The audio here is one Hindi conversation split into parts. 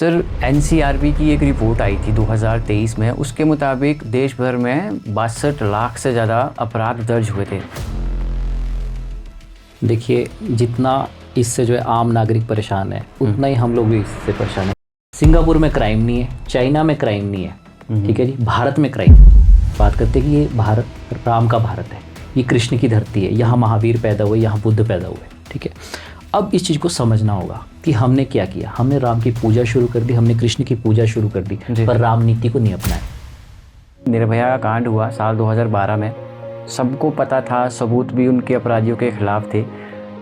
सर एनसीआरबी की एक रिपोर्ट आई थी 2023 में। उसके मुताबिक देश भर में 62 लाख से ज़्यादा अपराध दर्ज हुए थे। देखिए, जितना इससे जो है आम नागरिक परेशान है उतना ही हम लोग भी इससे परेशान है। सिंगापुर में क्राइम नहीं है, चाइना में क्राइम नहीं है, ठीक है जी। भारत में क्राइम बात करते हैं कि ये भारत राम का भारत है, ये कृष्ण की धरती है, यहाँ महावीर पैदा हुए, यहाँ बुद्ध पैदा हुए, ठीक है। अब इस चीज़ को समझना होगा कि हमने क्या किया। हमने राम की पूजा शुरू कर दी, हमने कृष्ण की पूजा शुरू कर दी, पर राम नीति को नहीं अपनाया। निर्भया का कांड हुआ साल 2012 में, सबको पता था, सबूत भी उनके अपराधियों के खिलाफ थे,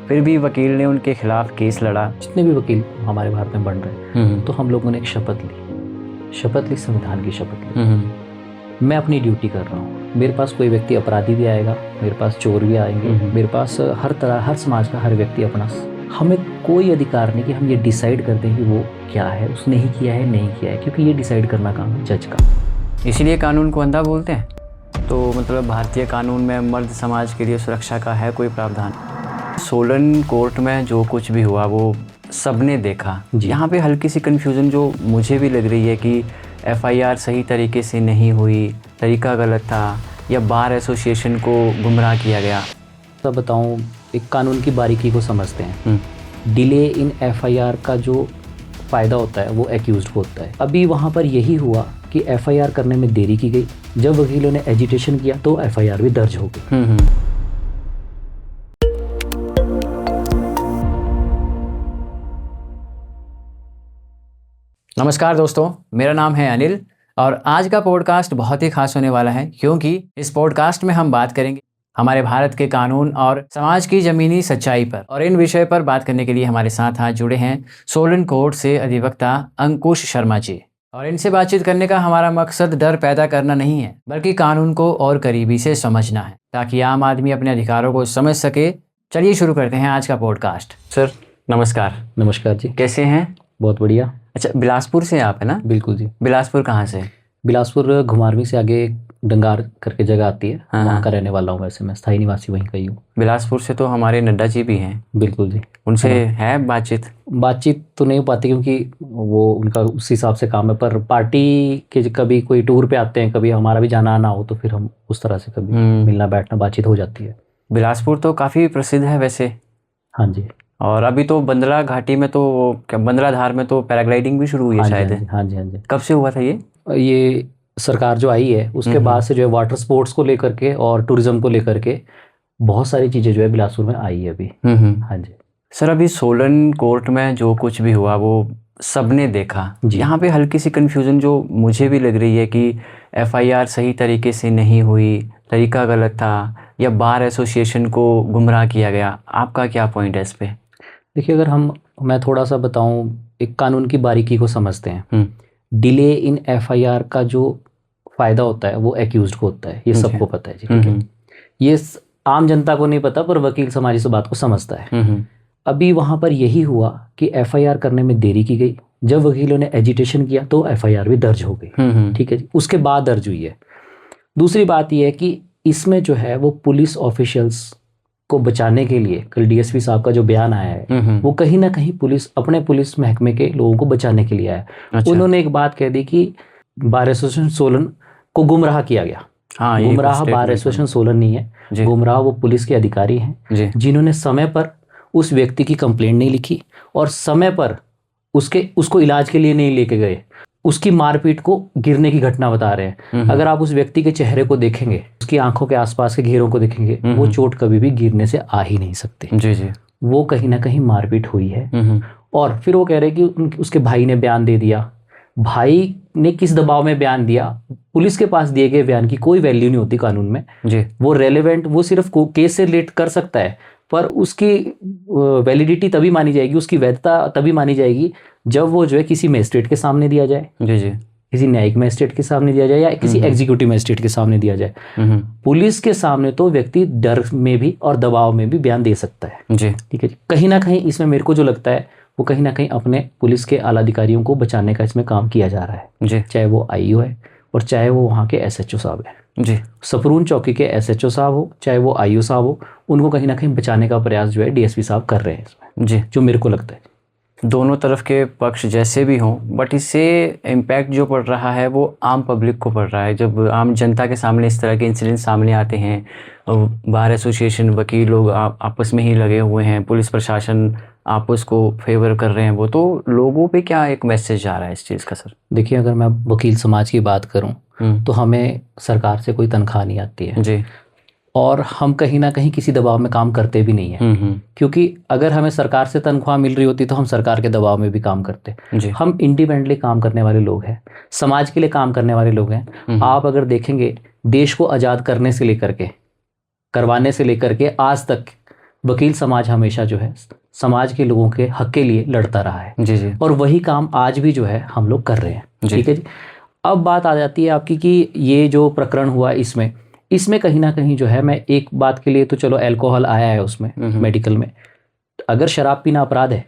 फिर भी वकील ने उनके खिलाफ केस लड़ा। जितने भी वकील हमारे भारत में बन रहे हैं, तो हम लोगों ने एक शपथ ली, संविधान की शपथ ली। मैं अपनी ड्यूटी कर रहा हूँ। मेरे पास कोई व्यक्ति अपराधी भी आएगा, मेरे पास चोर भी आएंगे, मेरे पास हर तरह, हर समाज का हर व्यक्ति अपना। हमें कोई अधिकार नहीं कि हम ये डिसाइड कर दें कि वो क्या है, उसने ही किया है नहीं किया है, क्योंकि ये डिसाइड करना काम है जज का। इसीलिए कानून को अंधा बोलते हैं। तो मतलब भारतीय कानून में मर्द समाज के लिए सुरक्षा का है कोई प्रावधान? सोलन कोर्ट में जो कुछ भी हुआ वो सबने देखा। यहाँ पे हल्की सी कन्फ्यूज़न जो मुझे भी लग रही है कि एफआईआर सही तरीके से नहीं हुई, तरीका गलत था, या बार एसोसिएशन को गुमराह किया गया। तो बताऊँ, एक कानून की बारीकी को समझते हैं। डिले इन एफआईआर का जो फ़ायदा होता है वो एक्यूज्ड को होता है। अभी वहाँ पर यही हुआ कि एफआईआर करने में देरी की गई। जब वकीलों ने एजिटेशन किया तो एफआईआर भी दर्ज हो गई। नमस्कार दोस्तों, मेरा नाम है अनिल और आज का पॉडकास्ट बहुत ही खास होने वाला है, क्योंकि इस पॉडकास्ट में हम बात करेंगे हमारे भारत के कानून और समाज की ज़मीनी सच्चाई पर। और इन विषय पर बात करने के लिए हमारे साथ आज जुड़े हैं सोलन कोर्ट से अधिवक्ता अंकुश शर्मा जी। और इनसे बातचीत करने का हमारा मकसद डर पैदा करना नहीं है, बल्कि कानून को और करीबी से समझना है, ताकि आम आदमी अपने अधिकारों को समझ सके। चलिए शुरू करते हैं आज का पॉडकास्ट। सर नमस्कार। नमस्कार जी, कैसे हैं? बहुत बढ़िया। अच्छा, बिलासपुर से आप है ना? बिल्कुल जी। बिलासपुर कहाँ से? बिलासपुर घुमारवीं से आगे डंगार करके जगह आती है, वहाँ का रहने वाला हूँ। वैसे मैं स्थायी निवासी वहीं का ही हूँ। बिलासपुर से तो हमारे नड्डा जी भी हैं। बिल्कुल जी। उनसे है बातचीत तो नहीं हो पाती, क्योंकि वो उनका उस हिसाब से काम है, पर पार्टी के कभी कोई टूर पे आते हैं, कभी हमारा भी जाना आना हो तो फिर हम उस तरह से कभी मिलना बैठना बातचीत हो जाती है। बिलासपुर तो काफ़ी प्रसिद्ध है वैसे। हाँ जी। और अभी तो बंदला घाटी में तो क्या बंदला धार में तो पैराग्लाइडिंग भी शुरू हुई है शायद। हाँ जी। कब से हुआ था ये सरकार जो आई है उसके बाद से जो है वाटर स्पोर्ट्स को लेकर के और टूरिज्म को लेकर के बहुत सारी चीज़ें जो है बिलासपुर में आई है अभी। हाँ जी। सर, अभी सोलन कोर्ट में जो कुछ भी हुआ वो सबने देखा। यहाँ पे हल्की सी कन्फ्यूज़न जो मुझे भी लग रही है कि एफआईआर सही तरीके से नहीं हुई, तरीका गलत था, या बार एसोसिएशन को गुमराह किया गया। आपका क्या पॉइंट है इस पे? देखिए, अगर मैं थोड़ा सा बताऊं, एक कानून की बारीकी को समझते हैं। डिले इन एफआईआर का जो फ़ायदा होता है वो एक्यूज्ड को होता है, ये सबको पता है जी, ठीक है। ये आम जनता को नहीं पता, पर वकील समाज इस बात को समझता है। अभी वहाँ पर यही हुआ कि एफआईआर करने में देरी की गई। जब वकीलों ने एजिटेशन किया तो एफआईआर भी दर्ज हो गई, ठीक है जी। उसके बाद दर्ज हुई है। दूसरी बात यह है कि इसमें जो है वो पुलिस ऑफिशियल्स को बचाने के लिए कल डीएसपी साहब का जो बयान आया है वो कहीं ना कहीं अपने पुलिस महकमे के लोगों को बचाने के लिए आया। अच्छा। उन्होंने एक बात कह दी कि बार एसोसिएशन सोलन को गुमराह किया गया। हाँ, गुमराह बार एसोसिएशन सोलन नहीं है, गुमराह वो पुलिस के अधिकारी हैं जिन्होंने समय पर उस व्यक्ति की कंप्लेंट नहीं लिखी और समय पर उसको इलाज के लिए नहीं लेके गए। उसकी मारपीट को गिरने की घटना बता रहे हैं। अगर आप उस व्यक्ति के चेहरे को देखेंगे, उसकी आंखों के आसपास के घेरों को देखेंगे, वो चोट कभी भी गिरने से आ ही नहीं सकती। जी। वो कहीं ना कहीं मारपीट हुई है। और फिर वो कह रहे हैं कि उसके भाई ने बयान दे दिया। भाई ने किस दबाव में बयान दिया? पुलिस के पास दिए गए बयान की कोई वैल्यू नहीं होती कानून में जी। वो रेलेवेंट, वो सिर्फ केस से रिलेट कर सकता है, पर उसकी वैलिडिटी तभी मानी जाएगी, उसकी वैधता तभी मानी जाएगी जब वो जो है किसी मजिस्ट्रेट के सामने दिया जाए, जी, किसी न्यायिक मजिस्ट्रेट के सामने दिया जाए या किसी एग्जीक्यूटिव मजिस्ट्रेट के सामने दिया जाए। पुलिस के सामने तो व्यक्ति डर में भी और दबाव में भी बयान दे सकता है जी, ठीक है। कहीं ना कहीं इसमें मेरे को जो लगता है वो कहीं ना कहीं अपने पुलिस के आला अधिकारियों को बचाने का इसमें काम किया जा रहा है जी। चाहे वो आईओ है और चाहे वो वहाँ के एसएचओ साहब है जी। सपरून चौकी के एसएचओ साहब हो चाहे वो आईओ साहब हो, उनको कहीं ना कहीं बचाने का प्रयास जो है डीएसपी साहब कर रहे हैं इसमें जी, जो मेरे को लगता है। दोनों तरफ के पक्ष जैसे भी हों, बट इससे इम्पैक्ट जो पड़ रहा है वो आम पब्लिक को पड़ रहा है। जब आम जनता के सामने इस तरह के इंसिडेंट सामने आते हैं, बार एसोसिएशन, वकील लोग आपस में ही लगे हुए हैं, पुलिस प्रशासन आपस को फेवर कर रहे हैं, वो तो लोगों पे क्या एक मैसेज आ रहा है इस चीज़ का सर? देखिए, अगर मैं वकील समाज की बात करूं तो हमें सरकार से कोई तनख्वाह नहीं आती है जी, और हम कहीं ना कहीं किसी दबाव में काम करते भी नहीं है। क्योंकि अगर हमें सरकार से तनख्वाह मिल रही होती तो हम सरकार के दबाव में भी काम करते। जी, हम इंडिपेंडेंटली काम करने वाले लोग हैं, समाज के लिए काम करने वाले लोग हैं। आप अगर देखेंगे, देश को आज़ाद करने से लेकर के, करवाने से लेकर के आज तक वकील समाज हमेशा जो है समाज के लोगों के हक के लिए लड़ता रहा है। जी, जी, और वही काम आज भी जो है हम लोग कर रहे हैं। जी। ठीक है जी। अब बात आ जाती है आपकी कि ये जो प्रकरण हुआ इसमें कहीं ना कहीं जो है, मैं एक बात के लिए तो चलो अल्कोहल आया है उसमें मेडिकल में, अगर शराब पीना अपराध है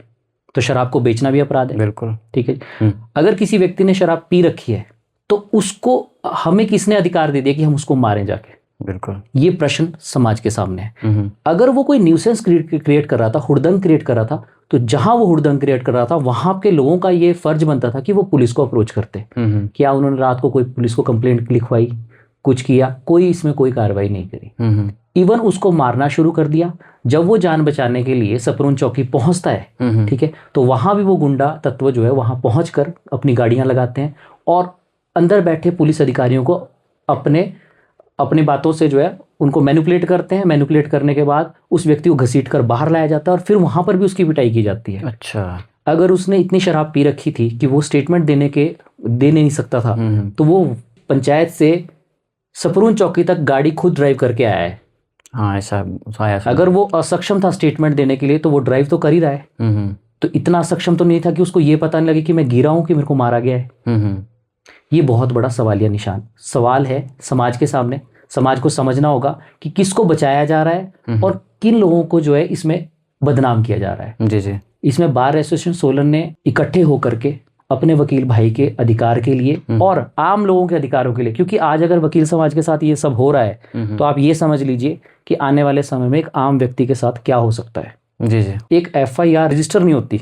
तो शराब को बेचना भी अपराध है। बिल्कुल। ठीक है। अगर किसी व्यक्ति ने शराब पी रखी है तो उसको हमें किसने अधिकार दे दिया कि हम उसको मारें जाके? बिल्कुल। ये प्रश्न समाज के सामने है। अगर वो कोई न्यूसेंस क्रिएट कर रहा था, हुड़दंग क्रिएट कर रहा था, तो जहां वो हुड़दंग क्रिएट कर रहा था वहां के लोगों का ये फर्ज बनता था कि वो पुलिस को अप्रोच करते। क्या उन्होंने रात को कोई पुलिस को कंप्लेंट लिखवाई, कुछ किया? कोई इसमें कोई कार्रवाई नहीं करी। इवन उसको मारना शुरू कर दिया। जब वो जान बचाने के लिए सपरून चौकी पहुंचता है, ठीक है, तो वहां भी वो गुंडा तत्व जो है वहां पहुंचकर अपनी गाड़ियां लगाते हैं और अंदर बैठे पुलिस अधिकारियों को अपनी बातों से जो है उनको मैनिपुलेट करते हैं। मैनिपुलेट करने के बाद उस व्यक्ति को घसीट कर बाहर लाया जाता है और फिर वहां पर भी उसकी पिटाई की जाती है। अच्छा। अगर उसने इतनी शराब पी रखी थी कि वो स्टेटमेंट दे नहीं सकता था, तो वो पंचायत से सपरून चौकी तक गाड़ी खुद ड्राइव करके आया है। हाँ, ऐसा आया। अगर वो असक्षम था स्टेटमेंट देने के लिए तो वो ड्राइव तो कर ही रहा है। तो इतना असक्षम तो नहीं था कि उसको ये पता नहीं लगे कि मैं गिरा हूं कि मेरे को मारा गया है। ये बहुत बड़ा सवालिया निशान सवाल है समाज के सामने। समाज को समझना होगा कि किसको बचाया जा रहा है और किन लोगों को जो है इसमें बदनाम किया जा रहा है। जी, जी। इसमें बार एसोसिएशन सोलन ने इकट्ठे होकर के अपने वकील भाई के अधिकार के लिए और आम लोगों के अधिकारों के लिए, क्योंकि आज अगर वकील समाज के साथ ये सब हो रहा है तो आप ये समझ लीजिए कि आने वाले समय में एक आम व्यक्ति के साथ क्या हो सकता है। जी, जी। एक FIR रजिस्टर नहीं होती,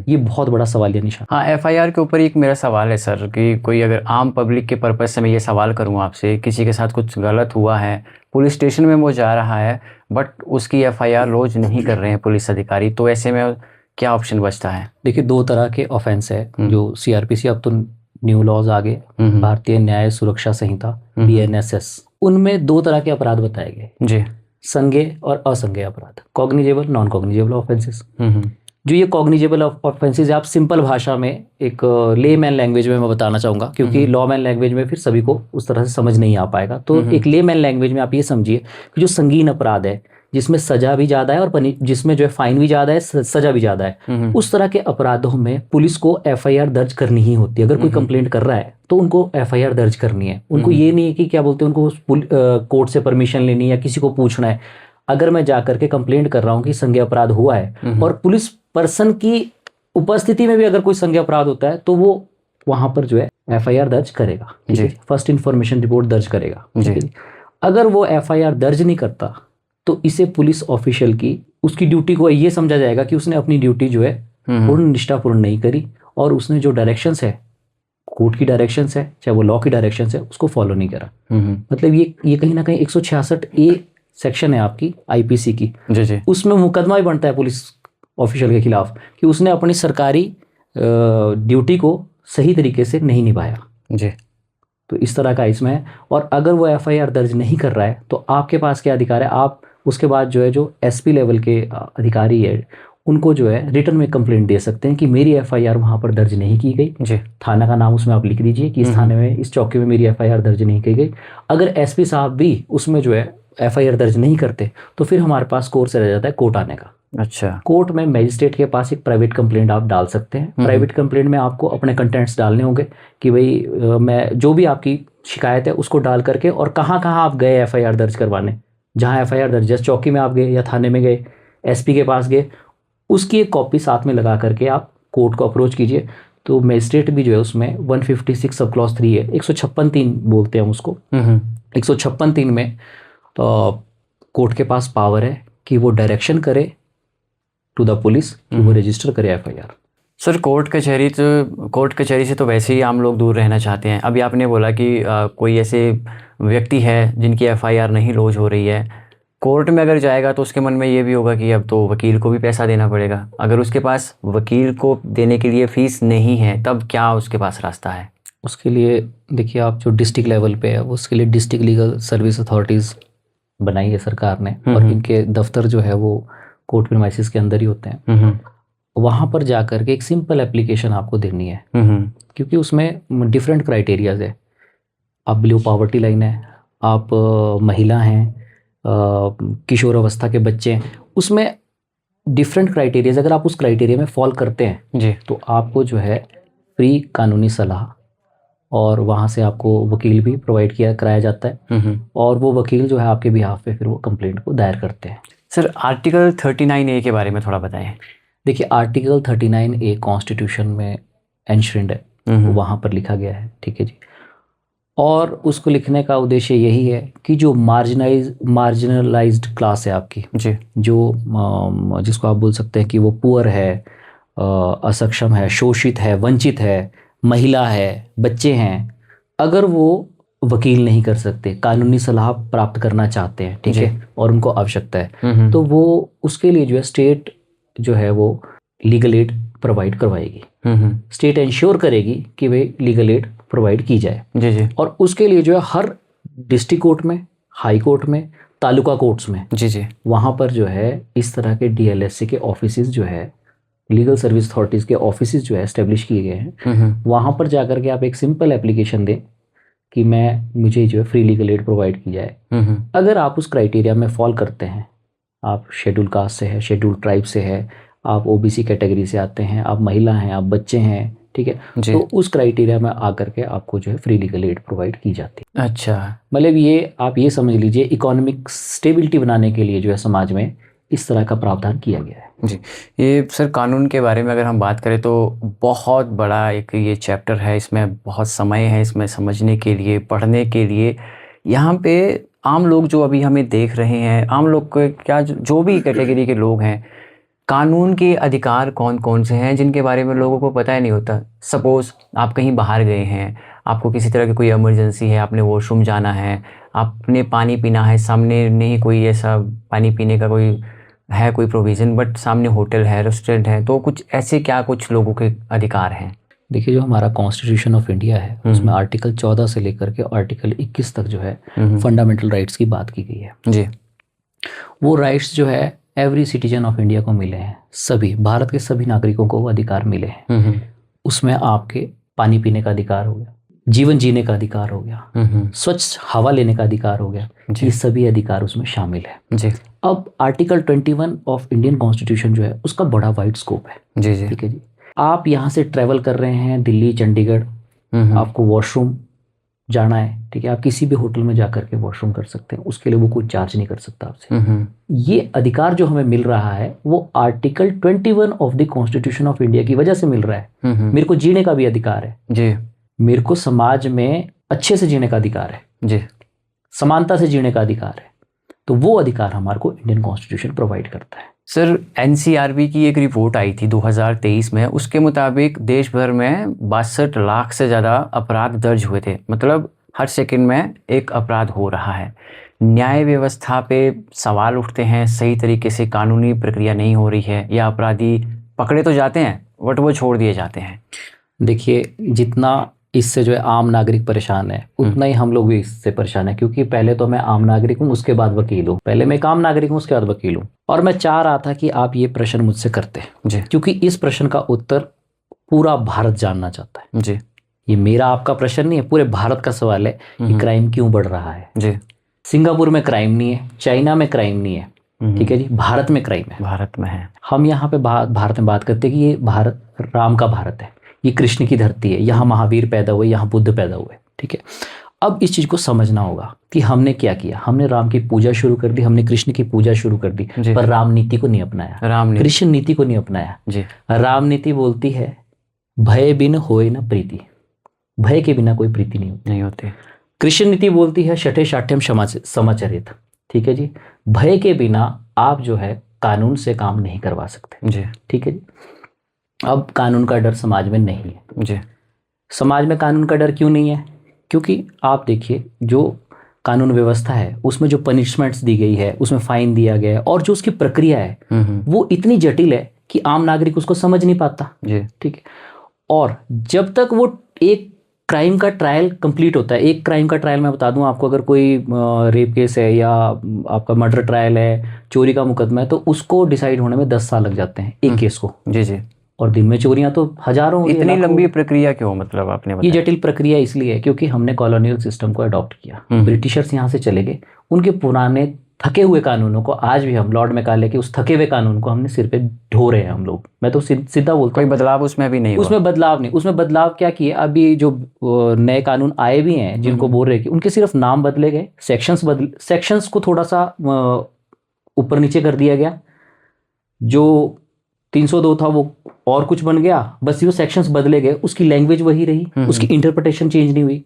ये बहुत बड़ा सवालिया निशान। हाँ, FIR के ऊपर एक मेरा सवाल है सर कि कोई अगर आम पब्लिक के पर्पज़ से मैं ये सवाल करूँ आपसे, किसी के साथ कुछ गलत हुआ है, पुलिस स्टेशन में वो जा रहा है बट उसकी FIR रोज नहीं कर रहे हैं पुलिस अधिकारी, तो ऐसे में क्या ऑप्शन बचता है? देखिए, 2 तरह के ऑफेंस है जो CRPC, अब तो न्यू लॉज आ गए, भारतीय न्याय सुरक्षा संहिता BNSS, उनमें 2 तरह के अपराध बताए गए जी, संज्ञेय और असंज्ञेय अपराध, कॉग्निजेबल, नॉन कॉग्निजेबल ऑफेंसेस। जो ये कॉग्निजेबल ऑफेंसेस आप सिंपल भाषा में एक लेमैन लैंग्वेज में मैं बताना चाहूँगा, क्योंकि लॉमैन लैंग्वेज में फिर सभी को उस तरह से समझ नहीं आ पाएगा। तो एक लेमैन लैंग्वेज में आप ये समझिए कि जो संगीन अपराध है, जिसमें सजा भी ज़्यादा है और जिसमें जो है फाइन भी ज़्यादा है, सजा भी ज़्यादा है, उस तरह के अपराधों में पुलिस को FIR दर्ज करनी ही होती है। अगर कोई कंप्लेंट कर रहा है तो उनको FIR दर्ज करनी है। उनको ये नहीं है कि क्या बोलते हैं, उनको कोर्ट से परमिशन लेनी है या किसी को पूछना है। अगर मैं जा करके कंप्लेंट कर रहा हूँ कि संज्ञेय अपराध हुआ है और पुलिस पर्सन की उपस्थिति में भी अगर कोई संज्ञेय अपराध होता है तो वो वहां पर जो है FIR दर्ज करेगा, फर्स्ट इन्फॉर्मेशन रिपोर्ट दर्ज करेगा। अगर वो FIR दर्ज नहीं करता तो इसे पुलिस ऑफिशियल की उसकी ड्यूटी को ये समझा जाएगा कि उसने अपनी ड्यूटी जो है पूर्ण निष्ठापूर्ण नहीं करी और उसने जो डायरेक्शंस है, कोर्ट की डायरेक्शंस है, चाहे वो लॉ की डायरेक्शंस है, उसको फॉलो नहीं करा। मतलब ये कहीं ना कहीं 166A सेक्शन है आपकी IPC की, जी, उसमें मुकदमा भी बनता है पुलिस ऑफिशियल के खिलाफ कि उसने अपनी सरकारी ड्यूटी को सही तरीके से नहीं निभाया। जी, तो इस तरह का इसमें है। और अगर वो FIR दर्ज नहीं कर रहा है तो आपके पास क्या अधिकार है? आप उसके बाद जो है जो SP लेवल के अधिकारी है उनको जो है रिटर्न में कंप्लेंट दे सकते हैं कि मेरी FIR वहाँ पर दर्ज नहीं की गई। जी, थाना का नाम उसमें आप लिख दीजिए कि इस थाने में, इस चौकी में मेरी FIR दर्ज नहीं की गई। अगर SP साहब भी उसमें जो है FIR दर्ज नहीं करते तो फिर हमारे पास कोर्ट से रह जाता है कोर्ट आने का। अच्छा, कोर्ट में मजिस्ट्रेट के पास एक प्राइवेट कंप्लेंट आप डाल सकते हैं। प्राइवेट कंप्लेंट में आपको अपने कंटेंट्स डालने होंगे कि भाई मैं जो भी आपकी शिकायत है उसको डाल करके और कहाँ कहाँ आप गए FIR दर्ज करवाने, जहाँ FIR दर्ज, जैसे चौकी में आप गए या थाने में गए, SP के पास गए, उसकी एक कॉपी साथ में लगा करके आप कोर्ट को अप्रोच कीजिए। तो मजिस्ट्रेट भी जो है उसमें 156 सब क्लॉज 3 है, 156(3) बोलते हैं हम उसको। 156(3) में कोर्ट के पास पावर है कि वो डायरेक्शन करे टू द पुलिस कि वो रजिस्टर करे FIR। सर कोर्ट कचहरी से तो वैसे ही आम लोग दूर रहना चाहते हैं। अभी आपने बोला कि कोई ऐसे व्यक्ति है जिनकी एफआईआर नहीं लॉन्च हो रही है, कोर्ट में अगर जाएगा तो उसके मन में ये भी होगा कि अब तो वकील को भी पैसा देना पड़ेगा। अगर उसके पास वकील को देने के लिए फ़ीस नहीं है तब क्या उसके पास रास्ता है? उसके लिए देखिए, आप जो डिस्ट्रिक्ट लेवल पे है उसके लिए डिस्ट्रिक्ट लीगल सर्विस अथॉरिटीज़ बनाई है सरकार ने, और इनके दफ्तर जो है वो कोर्ट प्रीमाइसेस के अंदर ही होते हैं। वहाँ पर जा कर के एक सिंपल एप्लीकेशन आपको देनी है, क्योंकि उसमें डिफरेंट क्राइटेरियाज है। आप बिलो पॉवर्टी लाइन है, आप महिला हैं, किशोर अवस्था के बच्चे हैं, उसमें डिफरेंट क्राइटेरियाज। अगर आप उस क्राइटेरिया में फॉल करते हैं जी तो आपको जो है फ्री कानूनी सलाह, और वहाँ से आपको वकील भी प्रोवाइड कराया जाता है, और वो वकील जो है आपके बिहाफ पे फिर वो कंप्लेंट को दायर करते हैं। सर आर्टिकल 39A के बारे में थोड़ा बताएं। देखिए, आर्टिकल 39A कॉन्स्टिट्यूशन में एंश्योर्ड है, वहाँ पर लिखा गया है, ठीक है जी। और उसको लिखने का उद्देश्य यही है कि जो मार्जिनलाइज्ड क्लास है आपकी जी, जो जिसको आप बोल सकते हैं कि वो पुअर है, असक्षम है, शोषित है, वंचित है, महिला है, बच्चे हैं, अगर वो वकील नहीं कर सकते, कानूनी सलाह प्राप्त करना चाहते हैं, ठीक है, और उनको आवश्यकता है, तो वो उसके लिए जो है स्टेट जो है वो लीगल एड प्रोवाइड करवाएगी। स्टेट इंश्योर करेगी कि वे लीगल एड प्रोवाइड की जाए। जी जी। और उसके लिए जो है हर डिस्ट्रिक्ट कोर्ट में, हाई कोर्ट में, तालुका कोर्ट्स में, जी जी, वहाँ पर जो है इस तरह के डीएलएससी के ऑफिसेज जो है, लीगल सर्विस अथॉरिटीज़ के ऑफिसेज जो है एस्टेब्लिश किए गए हैं। वहाँ पर जा कर के आप एक सिंपल एप्लीकेशन दें कि मुझे जो है फ्री लीगल एड प्रोवाइड की जाए। अगर आप उस क्राइटेरिया में फॉल करते हैं, आप शेड्यूल कास्ट से है, शेड्यूल ट्राइब से है, आप ओबीसी कैटेगरी से आते हैं, आप महिला हैं, आप बच्चे हैं, ठीक है, तो उस क्राइटेरिया में आकर के आपको जो है फ्री लीगल एड प्रोवाइड की जाती है। अच्छा, मतलब ये आप ये समझ लीजिए, इकोनॉमिक स्टेबिलिटी बनाने के लिए जो है समाज में इस तरह का प्रावधान किया गया है। जी। ये सर कानून के बारे में अगर हम बात करें तो बहुत बड़ा एक ये चैप्टर है, इसमें बहुत समय है इसमें समझने के लिए, पढ़ने के लिए। यहाँ पे आम लोग जो अभी हमें देख रहे हैं, आम लोग को क्या, जो भी कैटेगरी के लोग हैं, कानून के अधिकार कौन कौन से हैं जिनके बारे में लोगों को पता ही नहीं होता। सपोज़ आप कहीं बाहर गए हैं, आपको किसी तरह की कोई इमरजेंसी है, आपने वॉशरूम जाना है, आपने पानी पीना है, सामने नहीं कोई ऐसा पानी पीने का कोई प्रोविज़न, बट सामने होटल है, रेस्टोरेंट है, तो कुछ ऐसे क्या कुछ लोगों के अधिकार हैं? देखिए, जो हमारा कॉन्स्टिट्यूशन ऑफ इंडिया है उसमें आर्टिकल 14 से लेकर के आर्टिकल 21 तक जो है फंडामेंटल राइट्स की बात की गई है जी। वो राइट्स जो है एवरी सिटीजन ऑफ इंडिया को मिले हैं, सभी भारत के सभी नागरिकों को वो अधिकार मिले हैं। उसमें आपके पानी पीने का अधिकार हो गया, जीवन जीने का अधिकार हो गया, स्वच्छ हवा लेने का अधिकार हो गया, ये सभी अधिकार उसमें शामिल है जी। अब आर्टिकल 21 ऑफ इंडियन कॉन्स्टिट्यूशन जो है उसका बड़ा वाइड स्कोप है। जी जी, ठीक है जी। आप यहाँ से ट्रैवल कर रहे हैं दिल्ली, चंडीगढ़, आपको वॉशरूम जाना है, ठीक है, आप किसी भी होटल में जा करके वॉशरूम कर सकते हैं, उसके लिए वो कोई चार्ज नहीं कर सकता आपसे। ये अधिकार जो हमें मिल रहा है वो article 21 of the constitution of India की वजह से मिल रहा है। मेरे को जीने का भी अधिकार है जी, मेरे को समाज में अच्छे से जीने का अधिकार है जी, समानता से जीने का अधिकार है, तो वो अधिकार हमारे को इंडियन कॉन्स्टिट्यूशन प्रोवाइड करता है। सर एनसीआरबी की एक रिपोर्ट आई थी 2023 में, उसके मुताबिक देश भर में 62 लाख से ज़्यादा अपराध दर्ज हुए थे। मतलब हर सेकंड में एक अपराध हो रहा है। न्याय व्यवस्था पे सवाल उठते हैं, सही तरीके से कानूनी प्रक्रिया नहीं हो रही है, या अपराधी पकड़े तो जाते हैं बट वो छोड़ दिए जाते हैं। देखिए, जितना इससे जो है आम नागरिक परेशान है उतना ही हम लोग भी इससे परेशान है, क्योंकि पहले तो मैं आम नागरिक हूँ, उसके बाद वकील हूँ। पहले मैं एक आम नागरिक हूँ, उसके बाद वकील हूँ। और मैं चाह रहा था कि आप ये प्रश्न मुझसे करते जी, क्योंकि इस प्रश्न का उत्तर पूरा भारत जानना चाहता है जी। ये मेरा आपका प्रश्न नहीं है, पूरे भारत का सवाल है कि क्राइम क्यों बढ़ रहा है जी। सिंगापुर में क्राइम नहीं है, चाइना में क्राइम नहीं है, ठीक है जी, भारत में क्राइम है। भारत में है। हम यहाँ पे भारत में बात करते हैं कि ये भारत राम का भारत है, ये कृष्ण की धरती है, यहाँ महावीर पैदा हुए, यहाँ बुद्ध पैदा हुए, ठीक है। अब इस चीज़ को समझना होगा कि हमने क्या किया। हमने राम की पूजा शुरू कर दी, हमने कृष्ण की पूजा शुरू कर दी, पर राम नीति को नहीं अपनाया, कृष्ण नीति को नहीं अपनाया जी। राम नीति बोलती है भय बिन होए न प्रीति, भय के बिना कोई प्रीति नहीं होती। कृष्ण नीति बोलती है शठे शाठ्यम समाचरित, ठीक है जी, भय के बिना आप जो है कानून से काम नहीं करवा सकते जी, ठीक है जी। अब कानून का डर समाज में नहीं है जी। समाज में कानून का डर क्यों नहीं है? क्योंकि आप देखिए जो कानून व्यवस्था है उसमें जो पनिशमेंट्स दी गई है, उसमें फाइन दिया गया है, और जो उसकी प्रक्रिया है वो इतनी जटिल है कि आम नागरिक उसको समझ नहीं पाता। जी। ठीक है। और जब तक वो एक क्राइम का ट्रायल कंप्लीट होता है, एक क्राइम का ट्रायल मैं बता दूं आपको, अगर कोई रेप केस है या आपका मर्डर ट्रायल है, चोरी का मुकदमा है, तो उसको डिसाइड होने में 10 साल लग जाते हैं एक केस को। जी जी। और दिन में चोरियां तो हजारों होती हैं, इतनी लाखों। लंबी प्रक्रिया क्यों, मतलब आपने ये बताया? जटिल प्रक्रिया इसलिए है क्योंकि हमने कॉलोनियल सिस्टम को अडॉप्ट किया। ब्रिटिशर्स यहाँ से चले गए, उनके पुराने थके हुए कानूनों को आज भी हम लॉर्ड मैकाले के उस थके हुए कानून को हमने सिर पे ढो रहे हैं हम लोग। मैं तो सीधा बोलता कोई बदलाव उसमें भी नहीं हुआ? उसमें बदलाव नहीं। उसमें बदलाव क्या किए, अभी जो नए कानून आए भी हैं जिनको बोल रहे हैं कि उनके सिर्फ नाम बदले गए, सेक्शंस को थोड़ा सा ऊपर नीचे कर दिया गया। जो 302 था वो और कुछ बन गया, बस वो सेक्शंस बदले गए, उसकी लैंग्वेज वही रही, उसकी इंटरप्रिटेशन चेंज नहीं हुई।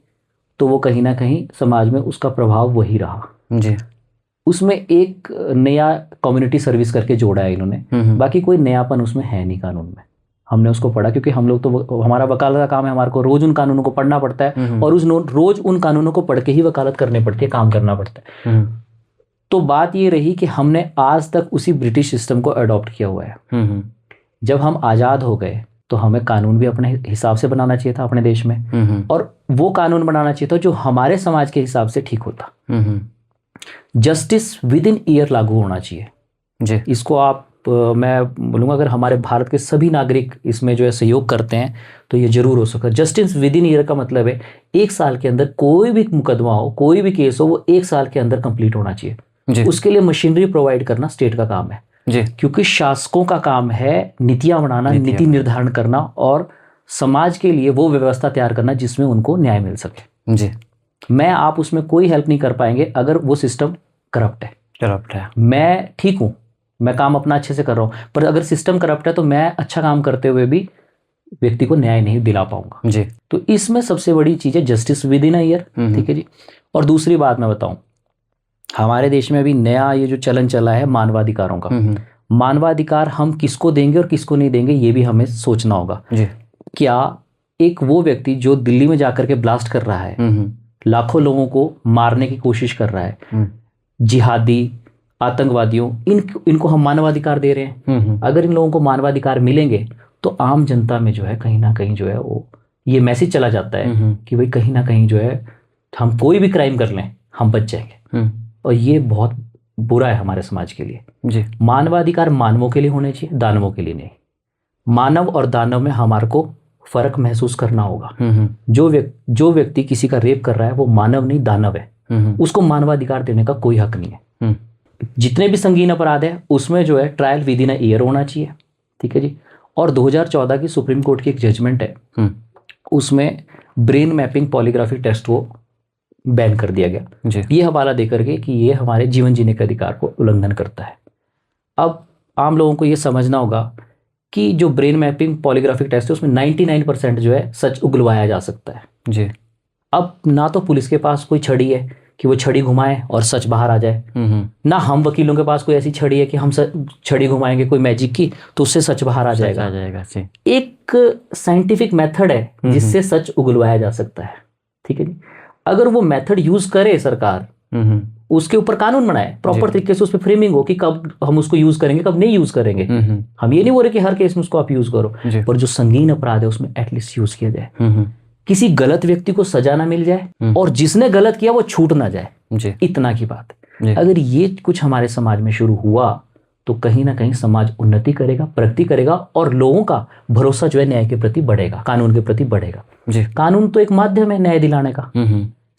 तो वो कहीं ना कहीं समाज में उसका प्रभाव वही रहा। जी। उसमें एक नया कम्युनिटी सर्विस करके जोड़ा है इन्होंने, बाकी कोई नयापन उसमें है नहीं कानून में। हमने उसको पढ़ा क्योंकि हम लोग तो, हमारा वकालत का काम है, हमारे को रोज उन कानूनों को पढ़ना पड़ता है और रोज उन कानूनों को पढ़ के ही वकालत करनी पड़ती है, काम करना पड़ता है। तो बात ये रही कि हमने आज तक उसी ब्रिटिश सिस्टम को अडॉप्ट किया हुआ है। जब हम आज़ाद हो गए तो हमें कानून भी अपने हिसाब से बनाना चाहिए था अपने देश में, और वो कानून बनाना चाहिए था जो हमारे समाज के हिसाब से ठीक होता। जस्टिस विद इन ईयर लागू होना चाहिए जी। इसको आप मैं बोलूँगा अगर हमारे भारत के सभी नागरिक इसमें जो है सहयोग करते हैं तो ये जरूर हो सकता है। जस्टिस विद इन ईयर का मतलब है 1 साल के अंदर कोई भी मुकदमा हो, कोई भी केस हो, वो 1 साल के अंदर कंप्लीट होना चाहिए जी। उसके लिए मशीनरी प्रोवाइड करना स्टेट का काम है जी। क्योंकि शासकों का काम है नीतियां बनाना, नीति निर्धारण करना और समाज के लिए वो व्यवस्था तैयार करना जिसमें उनको न्याय मिल सके। जी। मैं आप उसमें कोई हेल्प नहीं कर पाएंगे अगर वो सिस्टम करप्ट है। मैं ठीक हूँ, मैं काम अपना अच्छे से कर रहा हूँ, पर अगर सिस्टम करप्ट है तो मैं अच्छा काम करते हुए भी व्यक्ति को न्याय नहीं दिला पाऊंगा। जी। तो इसमें सबसे बड़ी चीज है justice with in a year. ठीक है जी। और दूसरी बात मैं बताऊं, हमारे देश में अभी नया ये जो चलन चला है मानवाधिकारों का, मानवाधिकार हम किसको देंगे और किसको नहीं देंगे ये भी हमें सोचना होगा। जी। क्या एक वो व्यक्ति जो दिल्ली में जाकर के ब्लास्ट कर रहा है, लाखों लोगों को मारने की कोशिश कर रहा है, जिहादी आतंकवादियों, इनको हम मानवाधिकार दे रहे हैं। अगर इन लोगों को मानवाधिकार मिलेंगे तो आम जनता में जो है कहीं ना कहीं जो है वो ये मैसेज चला जाता है कि भाई कहीं ना कहीं जो है हम कोई भी क्राइम कर लें हम बच जाएंगे, और ये बहुत बुरा है हमारे समाज के लिए। जी। मानवाधिकार मानवों के लिए होने चाहिए, दानवों के लिए नहीं। मानव और दानव में हमारे को फर्क महसूस करना होगा। जो व्यक्ति किसी का रेप कर रहा है वो मानव नहीं दानव है, उसको मानवाधिकार देने का कोई हक नहीं है। जितने भी संगीन अपराध है उसमें जो है trial with in a year होना चाहिए। ठीक है जी। और 2014 की सुप्रीम कोर्ट की एक जजमेंट है, उसमें ब्रेन मैपिंग पॉलीग्राफी टेस्ट को बैन कर दिया गया, ये हवाला देकर के कि ये हमारे जीवन जीने के अधिकार को उल्लंघन करता है। अब आम लोगों को ये समझना होगा कि जो ब्रेन मैपिंग पॉलीग्राफिक टेस्ट है उसमें 99% जो है सच उगलवाया जा सकता है। जी। अब ना तो पुलिस के पास कोई छड़ी है कि वो छड़ी घुमाए और सच बाहर आ जाए, ना हम वकीलों के पास कोई ऐसी छड़ी है कि हम छड़ी घुमाएंगे कोई मैजिक की तो उससे सच बाहर आ जाएगा। एक साइंटिफिक मेथड है जिससे सच उगलवाया जा सकता है। ठीक है जी। अगर वो मेथड यूज करे सरकार, उसके ऊपर कानून बनाए, प्रॉपर तरीके से उस पर फ्रेमिंग हो कि कब हम उसको यूज करेंगे कब नहीं यूज करेंगे। हम ये नहीं बोल रहे कि हर केस में उसको आप यूज करो, पर जो संगीन अपराध है उसमें एटलीस्ट यूज किया जाए, किसी गलत व्यक्ति को सजा ना मिल जाए और जिसने गलत किया वो छूट ना जाए, इतना की बात है। अगर ये कुछ हमारे समाज में शुरू हुआ तो कहीं ना कहीं समाज उन्नति करेगा, प्रगति करेगा और लोगों का भरोसा जो है न्याय के प्रति बढ़ेगा, कानून के प्रति बढ़ेगा। कानून तो एक माध्यम है न्याय दिलाने का,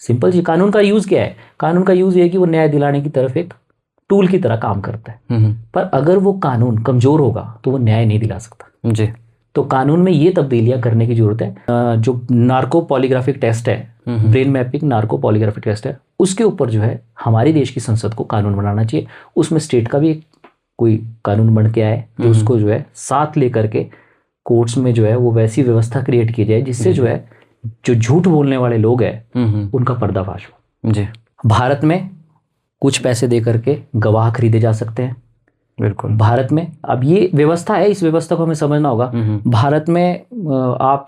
सिंपल जी। कानून का यूज क्या है? कानून का यूज ये है कि वो न्याय दिलाने की तरफ एक टूल की तरह काम करता है, पर अगर वो कानून कमजोर होगा तो वो न्याय नहीं दिला सकता जी। तो कानून में ये तब्दीलियां करने की जरूरत है। जो नार्को पॉलीग्राफिक टेस्ट है, brain mapping narco polygraphic test है, उसके ऊपर जो है हमारी देश की संसद को कानून बनाना चाहिए। उसमें स्टेट का भी कोई कानून बन के आए जो उसको जो है साथ लेकर के कोर्ट्स में जो है वो वैसी व्यवस्था क्रिएट की जाए जिससे जो है जो झूठ बोलने वाले लोग हैं उनका पर्दाफाश हो जी। भारत में कुछ पैसे दे करके गवाह खरीदे जा सकते हैं, बिल्कुल। भारत में अब ये व्यवस्था है, इस व्यवस्था को हमें समझना होगा। भारत में आप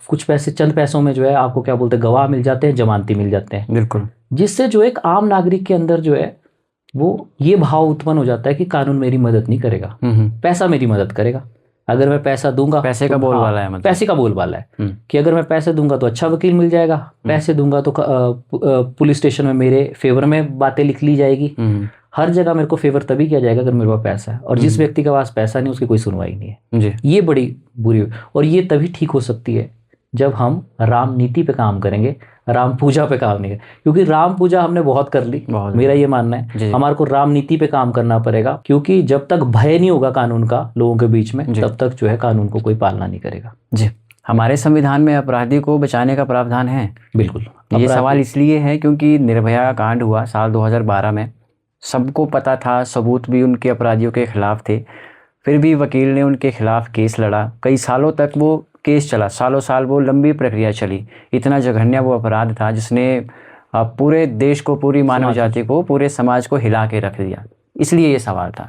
कुछ पैसे, चंद पैसों में जो है आपको क्या बोलते हैं, गवाह मिल जाते हैं, जमानती मिल जाते हैं। बिल्कुल। जिससे जो एक आम नागरिक के अंदर जो है वो ये भाव उत्पन्न हो जाता है कि कानून मेरी मदद नहीं करेगा, पैसा मेरी मदद करेगा। अगर मैं पैसा दूंगा, पैसे का बोलबाला है, मतलब पैसे का बोलबाला है कि अगर मैं पैसे दूंगा तो अच्छा वकील मिल जाएगा, पैसे दूंगा तो पुलिस स्टेशन में मेरे फेवर में बातें लिख ली जाएगी, हर जगह मेरे को फेवर तभी किया जाएगा अगर मेरे पास पैसा है। और जिस व्यक्ति के पास पैसा नहीं उसकी कोई सुनवाई नहीं है जी। ये बड़ी बुरी, और ये तभी ठीक हो सकती है जब हम राम नीति पे काम करेंगे, राम पूजा पे काम नहीं है। क्योंकि राम पूजा हमने बहुत कर ली, मेरा ये मानना है। हमारे को राम नीति पे काम करना पड़ेगा, क्योंकि जब तक भय नहीं होगा कानून का लोगों के बीच में, तब तक जो है कानून को कोई पालना नहीं करेगा। जी। हमारे संविधान में अपराधी को बचाने का प्रावधान है। बिल्कुल। ये सवाल इसलिए है क्योंकि निर्भया कांड हुआ साल 2012 में, सबको पता था, सबूत भी उनके अपराधियों के खिलाफ थे, फिर भी वकील ने उनके खिलाफ केस लड़ा। कई सालों तक वो केस चला, सालों साल वो लंबी प्रक्रिया चली। इतना जघन्य वो अपराध था जिसने पूरे देश को, पूरी मानव जाति को, पूरे समाज को हिला के रख दिया। इसलिए ये सवाल था।